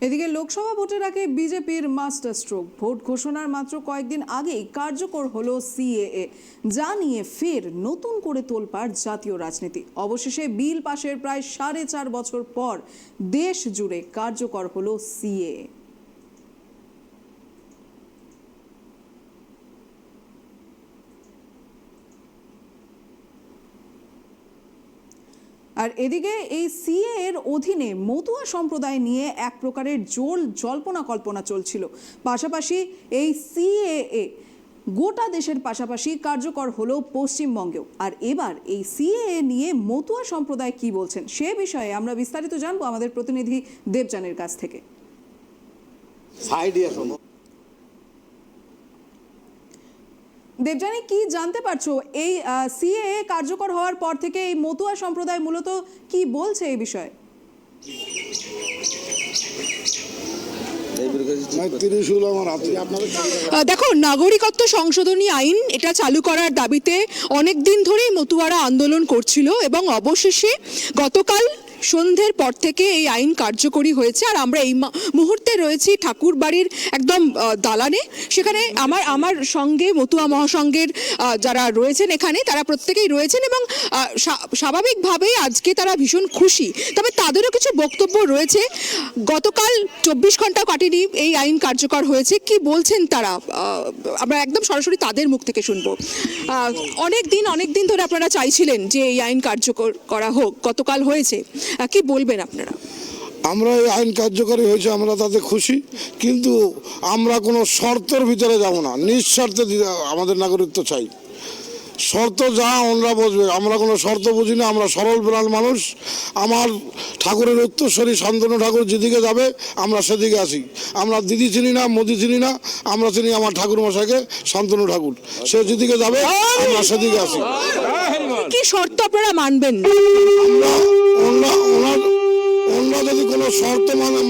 এদিকে লোকসভা ভোটের আগে বিজেপির মাস্টার স্ট্রোক। ভোট ঘোষণার মাত্র কয়েকদিন আগেই কার্যকর হলো সিএএ, যা নিয়ে ফের নতুন করে তোলপাড় জাতীয় রাজনীতি। অবশেষে বিল পাশের প্রায় 4.5 বছর পর দেশ জুড়ে কার্যকর হলো সিএএ। আর এদিকে এই সিএ এর অধীনে মতুয়া সম্প্রদায় নিয়ে এক প্রকারের জল্পনা কল্পনা চলছিল। পাশাপাশি এই সিএএ গোটা দেশের পাশাপাশি কার্যকর হলো পশ্চিমবঙ্গেও। আর এবার এই সিএএ নিয়ে মতুয়া সম্প্রদায় কি বলছেন সে বিষয়ে আমরা বিস্তারিত জানবো আমাদের প্রতিনিধি দেবযানীর কাছ থেকে। দেবযানী, কি জানতে পারছো এই সিএএ কার্যকর হওয়ার পর থেকে এই মতুয়া সম্প্রদায় মূলত কি বলছে এই বিষয়ে? দেখো, নাগরিকত্ব সংশোধনী আইন এটা চালু করার দাবিতে অনেক দিন ধরেই মতুয়ারা আন্দোলন করছিল এবং অবশেষে গতকাল সন্ধ্যের পর থেকে এই আইন কার্যকরী হয়েছে। আর আমরা এই মুহূর্তে রয়েছি ঠাকুর বাড়ির একদম দালানে। সেখানে আমার সঙ্গে মতুয়া মহাসংঘের যারা রয়েছেন এখানে তারা প্রত্যেকেই রয়েছেন এবং স্বাভাবিকভাবেই আজকে তারা ভীষণ খুশি। তবে তাদেরও কিছু বক্তব্য রয়েছে। গতকাল 24 ঘন্টা কাটেনি এই আইন কার্যকর হয়েছে, কি বলছেন তারা আমরা একদম সরাসরি তাদের মুখ থেকে শুনবো। অনেক দিন ধরে আপনারা চাইছিলেন যে এই আইন কার্যকর করা হোক, গতকাল হয়েছে, কি বলবেন আপনারা? আমরা এই আইন কার্যকরী হয়েছে, আমরা তাতে খুশি, কিন্তু আমরা কোনো শর্তের ভিতরে যাব না। নিঃশর্তে আমাদের নাগরিকত্ব চাই। শর্ত যা ওনারা বুঝবে, আমরা কোনো শর্ত বুঝি না। আমরা সরল প্রাণ মানুষ। আমার ঠাকুরের উত্তরস্বরী শান্তনু ঠাকুর যেদিকে যাবে আমরা সেদিকে আসি। আমরা দিদি চিনি না, মোদি চিনি না, আমরা চিনি আমার ঠাকুর মশাইকে, শান্তনু ঠাকুর। সে যেদিকে যাবে আমরা সেদিকে আসি। কি শর্ত আপনারা মানবেন? ওনারা যদি কোনো শর্ত মানে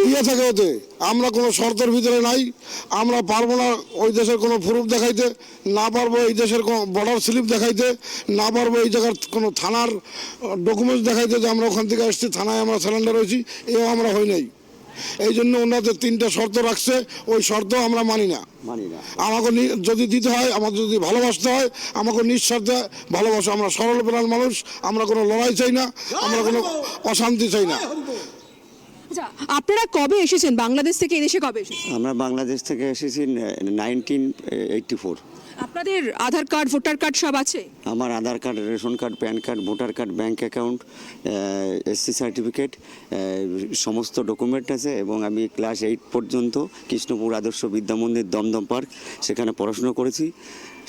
দিয়ে থাকে ওতে, আমরা কোনো শর্তের ভিতরে নাই। আমরা পারবো না ওই দেশের কোনো প্রুফ দেখাইতে, না পারবো এই দেশের কোনো বর্ডার স্লিপ দেখাইতে, না পারবো এই জায়গার কোনো থানার ডকুমেন্টস দেখাইতে যে আমরা ওখান থেকে আসছি, থানায় আমরা সিলিন্ডার হয়েছি, এও আমরা হই নাই। এই জন্য ওনাদের 3টে শর্ত রাখছে, ওই শর্ত আমরা মানি না। আমাকে যদি দিতে হয়, আমাকে যদি ভালোবাসতে হয়, আমাকে নিঃস্বার্থে ভালোবাসো। আমরা সরল প্রাণ মানুষ, আমরা কোনো লড়াই চাই না, আমরা কোনো অশান্তি চাই না। আপনারা কবে এসেছেন বাংলাদেশ থেকে? এদেশে কবে এসেছেন? আমরা বাংলাদেশ থেকে এসেছি 1984। আপনাদের আধার কার্ড, ভোটার কার্ড সব আছে? আমার Aadhaar card, ration card, PAN card, voter card, bank account, SC certificate, সমস্ত ডকুমেন্ট আছে। এবং আমি ক্লাস 8 পর্যন্ত কৃষ্ণপুর আদর্শ বিদ্যা মন্দির দমদম পার্ক সেখানে পড়াশোনা করেছি।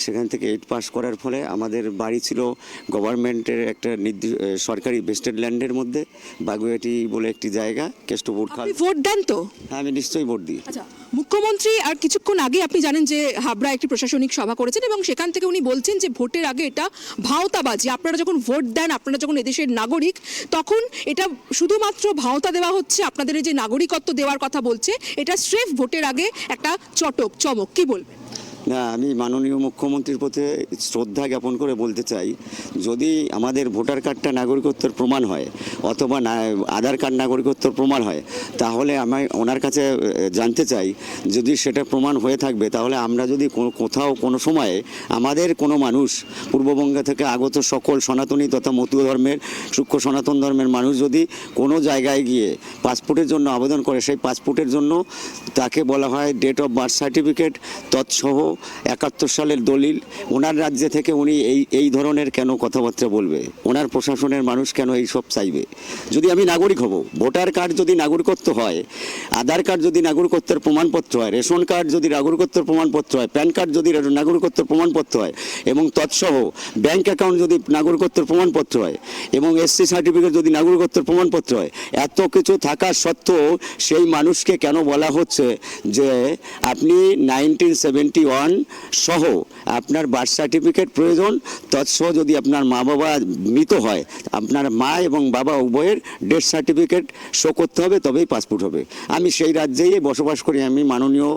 সেখান থেকে 8 পাস করার ফলে আমাদের বাড়ি ছিল গভর্নমেন্টের একটা সরকারি ভেস্টেড ল্যান্ডের মধ্যে, বাগুয়াটি বলে একটি জায়গা, কেষ্টপুর খাল। আপনি ভোট দেন তো? হ্যাঁ, আমি নিশ্চয়ই ভোট দিই। আচ্ছা, মুখ্যমন্ত্রী আর কিছুক্ষণ আগে আপনি জানেন যে হাবড়া একটি প্রশাসনিক সভা করেছেন এবং সেখান থেকে উনি বলছেন যে ভোটের আগে এটা ভাওতাবাজি। আপনারা যখন ভোট দেন, আপনারা যখন এদেশের নাগরিক, তখন এটা শুধুমাত্র ভাওতা দেওয়া হচ্ছে। আপনাদের এই যে নাগরিকত্ব দেওয়ার কথা বলছে, এটা স্রেফ ভোটের আগে একটা চমক। কি বলবেন? না, আমি মাননীয় মুখ্যমন্ত্রীর প্রতি শ্রদ্ধা জ্ঞাপন করে বলতে চাই, যদি আমাদের ভোটার কার্ডটা নাগরিকত্বের প্রমাণ হয় অথবা আধার কার্ড নাগরিকত্বের প্রমাণ হয়, তাহলে আমি ওনার কাছে জানতে চাই, যদি সেটা প্রমাণ হয়ে থাকবে, তাহলে আমরা যদি কোথাও কোনো সময়ে আমাদের কোনো মানুষ, পূর্ববঙ্গ থেকে আগত সকল সনাতনী তথা মতুয়া ধর্মের, সূক্ষ্ম সনাতন ধর্মের মানুষ যদি কোনো জায়গায় গিয়ে পাসপোর্টের জন্য আবেদন করে, সেই পাসপোর্টের জন্য তাকে বলা হয় ডেট অফ বার্থ সার্টিফিকেট তৎসহ 71 সালের দলিল, ওনার রাজ্যে থেকে উনি এই ধরনের কেন কথাবার্তা বলবে? ওনার প্রশাসনের মানুষ কেন এই সব চাইবে? যদি আমি নাগরিক হব, ভোটার কার্ড যদি নাগরিকত্ব হয়, আধার কার্ড যদি নাগরিকত্বের প্রমাণপত্র হয়, রেশন কার্ড যদি নাগরিকত্বের প্রমাণপত্র হয়, প্যান কার্ড যদি নাগরিকত্বের প্রমাণপত্র হয় এবং তৎসহ ব্যাংক অ্যাকাউন্ট যদি নাগরিকত্বের প্রমাণপত্র হয় এবং এসসি সার্টিফিকেট যদি নাগরিকত্বের প্রমাণপত্র হয়, এত কিছু থাকা সত্ত্বেও সেই মানুষকে কেন বলা হচ্ছে যে আপনি 1971 সহ আপনার বার্থ সার্টিফিকেট প্রয়োজন, তৎসহ যদি আপনার মা বাবা মৃত হয়, আপনার মা এবং বাবা উভয়ের ডেথ সার্টিফিকেট শো করতে হবে, তবেই পাসপোর্ট হবে। আমি সেই রাজ্যেই বসবাস করি। আমি মাননীয়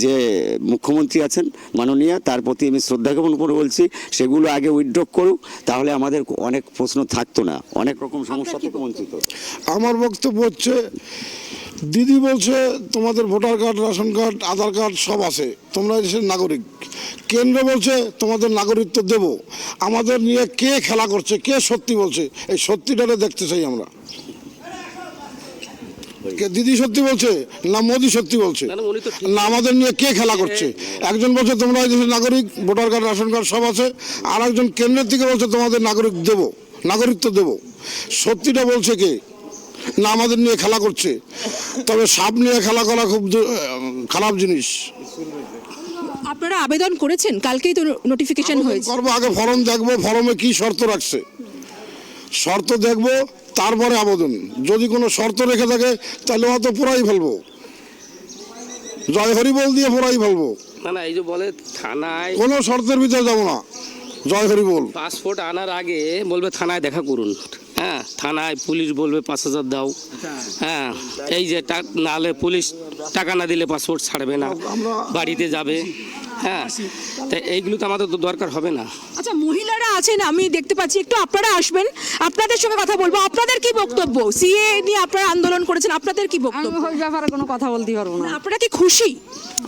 যে মুখ্যমন্ত্রী আছেন মাননীয়, তার প্রতি আমি শ্রদ্ধা জ্ঞাপন করে বলছি, সেগুলো আগে উইথড্র করুক, তাহলে আমাদের অনেক প্রশ্ন থাকতো না, অনেক রকম সমস্যা থেকে বঞ্চিত। আমার বক্তব্য হচ্ছে দিদি বলছে তোমাদের ভোটার কার্ড, রেশন কার্ড, আধার কার্ড সব আছে, তোমরা এই দেশের নাগরিক। কেন্দ্র বলছে তোমাদের নাগরিকত্ব দেব। আমাদের নিয়ে কে খেলা করছে, কে সত্যি বলছে, এই সত্যিটারে দেখতে চাই আমরা। কে দিদি সত্যি বলছে না মোদি সত্যি বলছে, না আমাদের নিয়ে কে খেলা করছে? একজন বলছে তোমরা এই দেশের নাগরিক, ভোটার কার্ড, রেশন কার্ড সব আছে, আর একজন কেন্দ্রের থেকে বলছে তোমাদের নাগরিকত্ব দেব। সত্যিটা বলছে কে? না আমাদের নিয়ে খেলা করছে। তবে সাপ নিয়ে খেলা করা খুব খারাপ জিনিস। আপনারা আবেদন করেছেন, কালকেই তো নোটিফিকেশন হয়েছে। করবো, আগে ফর্ম দেখবো, ফর্মে কি শর্ত রাখছে, শর্ত দেখবো, তারপরে আবেদন। যদি কোনো শর্ত রেখে থাকে তাহলে অত পুরাই ফেলবো, জয় হরি বল দিয়ে পুরাই ফেলবো। না এই যে বলে থানায় কোনো শর্তের ভিতরে যাবো না, জয় হরি বল। পাসপোর্ট আনার আগে বলবে থানায় দেখা করুন, হ্যাঁ থানায় পুলিশ বলবে 5,000 দাও, হ্যাঁ এই যে নাহলে পুলিশ টাকা না দিলে পাসপোর্ট ছাড়বে না, বাড়িতে যাবে, হ্যাঁ তাই এইগুলো তো আমাদের তো দরকার হবে না। আচ্ছা, মহিলারা আছেন আমি দেখতে পাচ্ছি, একটু আপনারা আসবেন, আপনাদের সঙ্গে কথা বলবো। আপনাদের কি বক্তব্য? সিএ নিয়ে আপনারা আন্দোলন করেছেন, আপনাদের কি বক্তব্য? আমি ওই ব্যাপারে কোনো কথা বলতে পারবো না। আপনারা কি খুশি?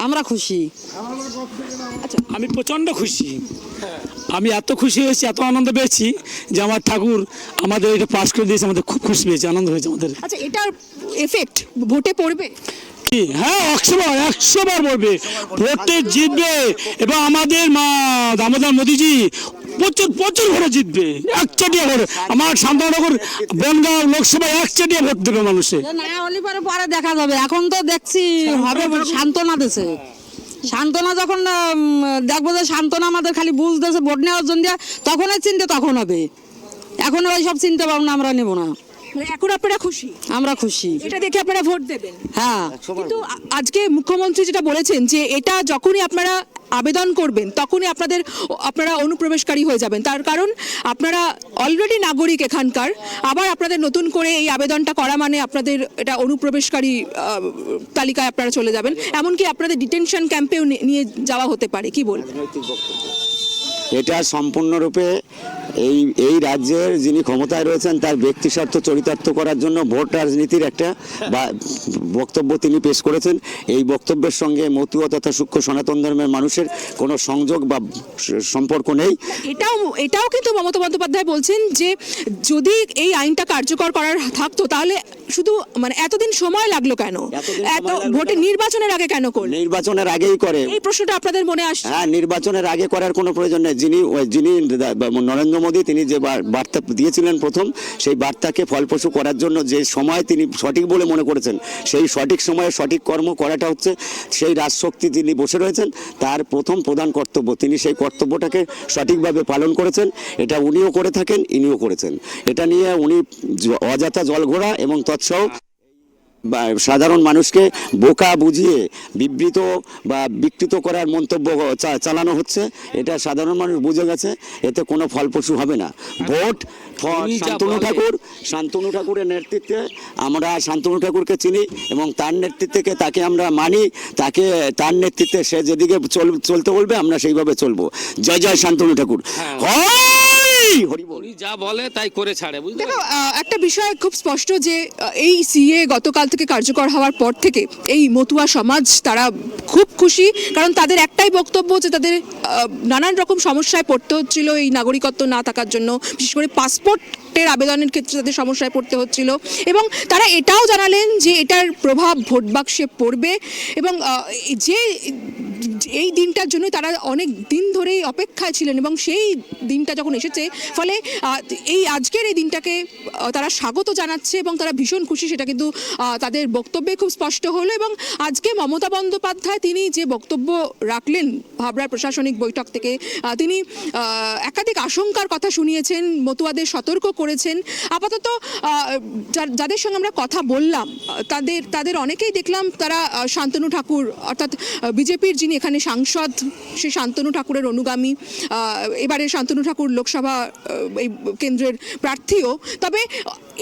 আমরা খুশি। আমি প্রচণ্ড খুশি। আমি এত খুশি হয়েছি, এত আনন্দ পেয়েছি যে আমার ঠাকুর আমাদের এটা পাস করে দিয়েছে, আমাদের খুব খুশি পেয়েছি, আনন্দ হয়েছে আমাদের। আচ্ছা, এটার এফেক্ট ভোটে পড়বে কি? হ্যাঁ, 100 বার পড়বে, ভোটে জিতবে। এবং আমাদের দামোদর মোদিজি প্রচুর ভোটে জিতবে, একচাটিয়া ভোট। আমার শান্তনগর বনগাঁও লোকসভায় একচাটিয়া ভোট দেবে মানুষে। না হলে পরে দেখা যাবে। এখন তো দেখছি হবে সান্ত্বনা দিছে। সান্ত্বনা যখন দেখবো যে সান্ত্বনা আমাদের খালি বুঝতেছে ভোট নেওয়ার জন্য, তখনই চিন্তা তখন হবে। এখন ওই সব চিন্তা ভাবনা আমরা নেব না। এখন আপনারা খুশি? আমরা খুশি। এটা দেখে আপনারা ভোট দেবেন? হ্যাঁ। কিন্তু আজকে মুখ্যমন্ত্রী যেটা বলেছেন যে এটা যখনই আপনারা আবেদন করবেন তখনই আপনারা অনুপ্রবেশকারী হয়ে যাবেন, তার কারণ আপনারা অলরেডি নাগরিক এখানকার, আবার আপনাদের নতুন করে এই আবেদনটা করা মানে আপনাদের এটা অনুপ্রবেশকারী তালিকায় আপনারা চলে যাবেন, এমনকি আপনাদের ডিটেনশন ক্যাম্পেও নিয়ে যাওয়া হতে পারে। কি বলবেন? এটা সম্পূর্ণরূপে এই রাজ্যের যিনি ক্ষমতায় রয়েছেন তার ব্যক্তি স্বার্থ চরিতার্থ করার জন্য ভোট রাজনীতির একটা বক্তব্য তিনি পেশ করেছেন। এই বক্তব্যের সঙ্গে মতুয়া তথা সূক্ষ্ম সনাতন ধর্মের মানুষের কোনো সংযোগ বা সম্পর্ক নেই। এটাও কিন্তু মমতা বন্দ্যোপাধ্যায় বলছেন যে যদি এই আইনটা কার্যকর করার থাকতো তাহলে শুধু এতদিন সময় লাগলো কেন, এত ভোটে নির্বাচনের আগে কেন করলো? নির্বাচনের আগেই করে, এই প্রশ্নটা আপনাদের মনে আসছে? হ্যাঁ, নির্বাচনের আগে করার কোনো প্রয়োজন নেই। যিনি নরেন্দ্র মোদী তিনি যে বার্তা দিয়েছিলেন প্রথম, সেই বার্তাকে ফলপ্রসূ করার জন্য যে সময় তিনি সঠিক বলে মনে করেছেন, সেই সঠিক সময়ে সঠিক কর্ম করাটা হচ্ছে সেই রাজশক্তি যিনি বসে রয়েছেন তার প্রধান কর্তব্য। তিনি সেই কর্তব্যটাকে সঠিকভাবে পালন করেছেন, এটা উনিও করে থাকেন, ইনিও করেছেন। এটা নিয়ে উনি অযথা জলঘোড়া এবং তৎসহ সাধারণ মানুষকে বোকা বুঝিয়ে বিবৃত বা বিকৃত করার মন্তব্য চালানো হচ্ছে। এটা সাধারণ মানুষ বুঝে গেছে, এতে কোনো ফলপ্রসূ হবে না। ভোট শান্তনু ঠাকুরের নেতৃত্বে, আমরা শান্তনু ঠাকুরকে চিনি এবং তার নেতৃত্বে তাকে আমরা মানি, তার নেতৃত্বে সে যেদিকে চলতে বলবে আমরা সেইভাবে চলবো। জয় জয় শান্তনু ঠাকুর। উনি যা বলে তাই করে ছাড়ে, বুঝলে? দেখো, একটা বিষয় খুব স্পষ্ট যে এই সিএ গতকাল থেকে কার্যকর হওয়ার পর থেকে এই মতুয়া সমাজ তারা খুব খুশি, কারণ তাদের একটাই বক্তব্য যে তাদের নানান রকম সমস্যায় পড়তে হচ্ছিল এই নাগরিকত্ব না থাকার জন্য, বিশেষ করে পাসপোর্টের আবেদনের ক্ষেত্রে তাদের সমস্যায় পড়তে হচ্ছিল, এবং তারা এটাও জানালেন যে এটার প্রভাব ভোট বাক্সে পড়বে এবং যে এই দিনটার জন্য তারা অনেক দিন ধরেই অপেক্ষায় ছিলেন এবং সেই দিনটা যখন এসেছে ফলে এই আজকের এই দিনটাকে তারা স্বাগত জানাচ্ছে এবং তারা ভীষণ খুশি, সেটা কিন্তু তাদের বক্তব্যে খুব স্পষ্ট হলো। এবং আজকে মমতা বন্দ্যোপাধ্যায় তিনি যে বক্তব্য রাখলেন হাবড়ার প্রশাসনিক বৈঠক থেকে, তিনি একাধিক আশঙ্কার কথা শুনিয়েছেন, মতুয়াদের সতর্ক করেছেন। আপাতত যাদের সঙ্গে আমরা কথা বললাম তাদের অনেকেই দেখলাম তারা শান্তনু ঠাকুর অর্থাৎ বিজেপির যিনি এখানে সাংসদ সে শান্তনু ঠাকুরের অনুগামী, এবারে শান্তনু ঠাকুর লোকসভা এই কেন্দ্রের প্রার্থীও। তবে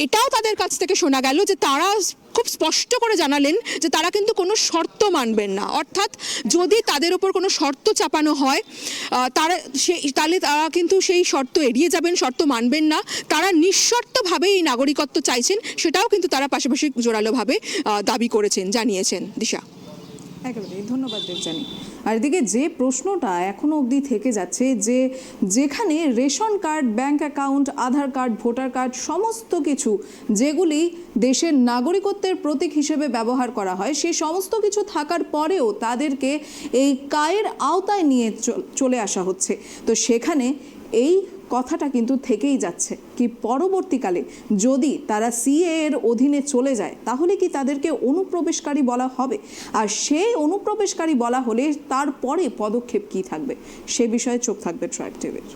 এটাও তাদের কাছ থেকে শোনা গেল যে তারা খুব স্পষ্ট করে জানালেন যে তারা কিন্তু কোনো শর্ত মানবেন না, অর্থাৎ যদি তাদের ওপর কোনো শর্ত চাপানো হয় তাহলে তারা কিন্তু সেই শর্ত এড়িয়ে যাবেন, শর্ত মানবেন না। তারা নিঃশর্তভাবে এই নাগরিকত্ব চাইছেন, সেটাও কিন্তু তারা পাশাপাশি জোরালোভাবে দাবি করেছেন, জানিয়েছেন। দিশা। একেবারে ধন্যবাদ দেবযানী। আর এদিকে যে প্রশ্নটা এখনো অবধি থেকে যাচ্ছে যে যেখানে রেশন কার্ড, ব্যাংক অ্যাকাউন্ট, আধার কার্ড, ভোটার কার্ড সমস্ত কিছু যেগুলি দেশের নাগরিকত্বের প্রতীক হিসেবে ব্যবহার করা হয়, সেই সমস্ত কিছু থাকার পরেও তাদেরকে এই কায়ের আওতায় নিয়ে চলে আসা হচ্ছে। তো সেখানে এই কথাটা কিন্তু থেকেই যাচ্ছে কি পরবর্তীকালে যদি তারা সিএ এর অধীনে চলে যায় তাহলে কি তাদেরকে অনুপ্রবেশকারী বলা হবে, আর সেই অনুপ্রবেশকারী বলা হলে তারপরে পদক্ষেপ কি থাকবে সে বিষয়ে চোখ থাকবে ট্রাইব টিভির।